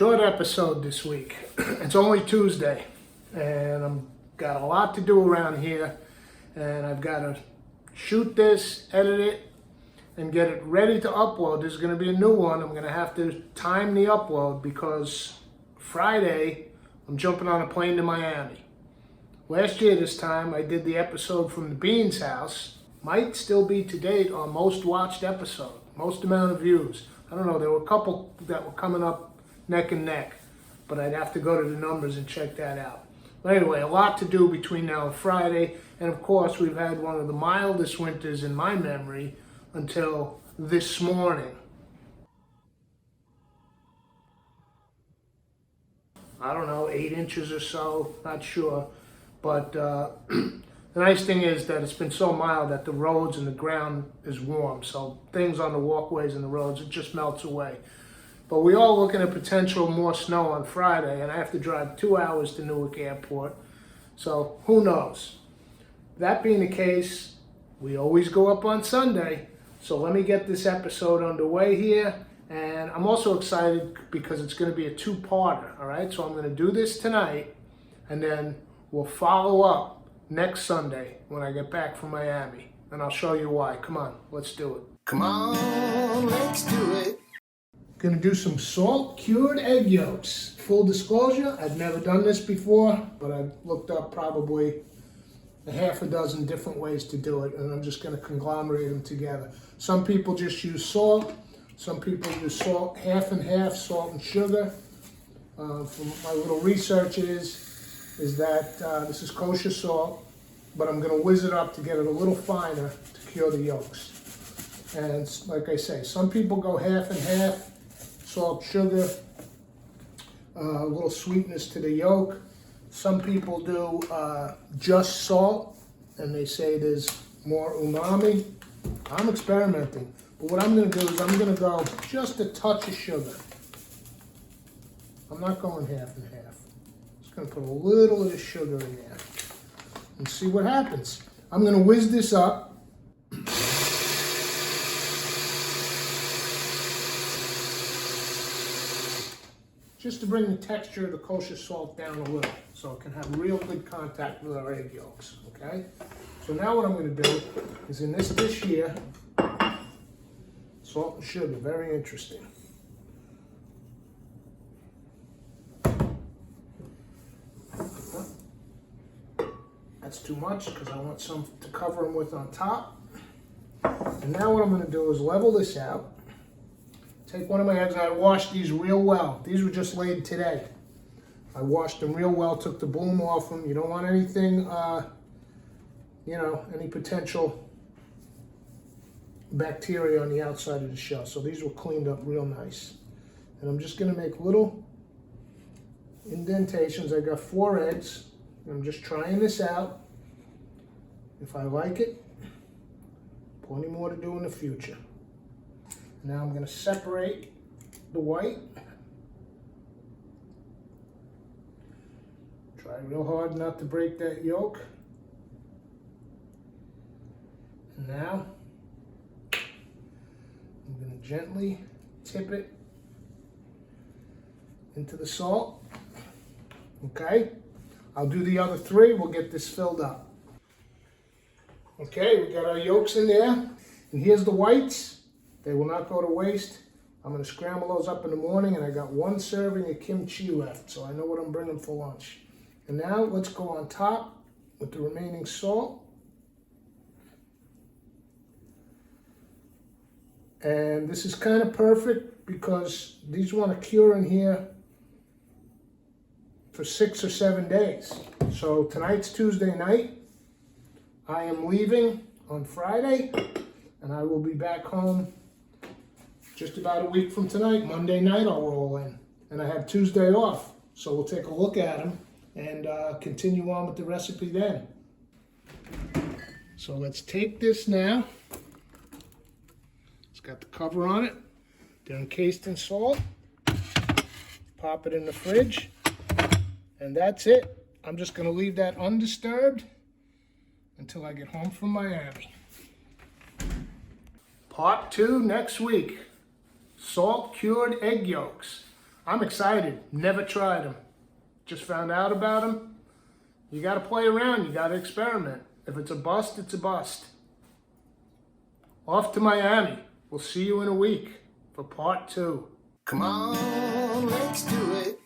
Short episode this week. It's only Tuesday, and I've got a lot to do around here, and I've got to shoot this, edit it, and get it ready to upload. There's going to be a new one. I'm going to have to time the upload because Friday I'm jumping on a plane to Miami. Last year this time I did the episode from the Beans house. Might still be to date our most watched episode, most amount of views. I don't know, there were a couple that were coming up neck and neck, but I'd have to go to the numbers and check that out. But anyway, a lot to do between now and Friday, and of course we've had one of the mildest winters in my memory until this morning. I don't know, 8 inches or so, not sure, but the nice thing is that it's been so mild that the roads and the ground is warm, so things on the walkways and the roads, it just melts away. But we are looking at potential more snow on Friday, and I have to drive 2 hours to Newark Airport, so who knows. That being the case, we always go up on Sunday, so let me get this episode underway here. And I'm also excited because it's going to be a two-parter, all right? So I'm going to do this tonight, and then we'll follow up next Sunday when I get back from Miami, and I'll show you why. Come on, let's do it. Come on, let's do it. Gonna do some salt cured egg yolks. Full disclosure, I've never done this before, but I've looked up probably a half a dozen different ways to do it, and I'm just gonna conglomerate them together. Some people just use salt. Some people use salt, half and half, salt and sugar. From my little research is that this is kosher salt, but I'm gonna whiz it up to get it a little finer to cure the yolks. And like I say, some people go half and half, salt, sugar, a little sweetness to the yolk. Some people do just salt, and they say there's more umami. I'm experimenting, but what I'm going to do is I'm going to go just a touch of sugar. I'm not going half and half. Just going to put a little of the sugar in there and see what happens. I'm going to whiz this up. Just to bring the texture of the kosher salt down a little, so it can have real good contact with our egg yolks, okay? So now what I'm going to do is in this dish here, salt and sugar, very interesting. That's too much because I want some to cover them with on top. And now what I'm going to do is level this out. Take one of my eggs, and I washed these real well. These were just laid today. I washed them real well, took the bloom off them. You don't want anything, any potential bacteria on the outside of the shell. So these were cleaned up real nice. And I'm just gonna make little indentations. I got 4 eggs. I'm just trying this out. If I like it, plenty more to do in the future. Now I'm going to separate the white. Try real hard not to break that yolk. And now I'm going to gently tip it into the salt. Okay, I'll do the other 3. We'll get this filled up. Okay, we got our yolks in there. And here's the whites. They will not go to waste. I'm going to scramble those up in the morning, and I got 1 serving of kimchi left, so I know what I'm bringing for lunch. And now let's go on top with the remaining salt. And this is kind of perfect because these want to cure in here for 6 or 7 days. So tonight's Tuesday night. I am leaving on Friday, and I will be back home just about a week from tonight. Monday night I'll roll in, and I have Tuesday off. So we'll take a look at them and continue on with the recipe then. So let's take this now. It's got the cover on it. They're encased in salt. Pop it in the fridge, and that's it. I'm just gonna leave that undisturbed until I get home from Miami. Part 2 next week. Salt cured egg yolks. I'm excited. Never tried them. Just found out about them. You got to play around. You got to experiment. If it's a bust, it's a bust. Off to Miami. We'll see you in a week for part 2. Come on, let's do it.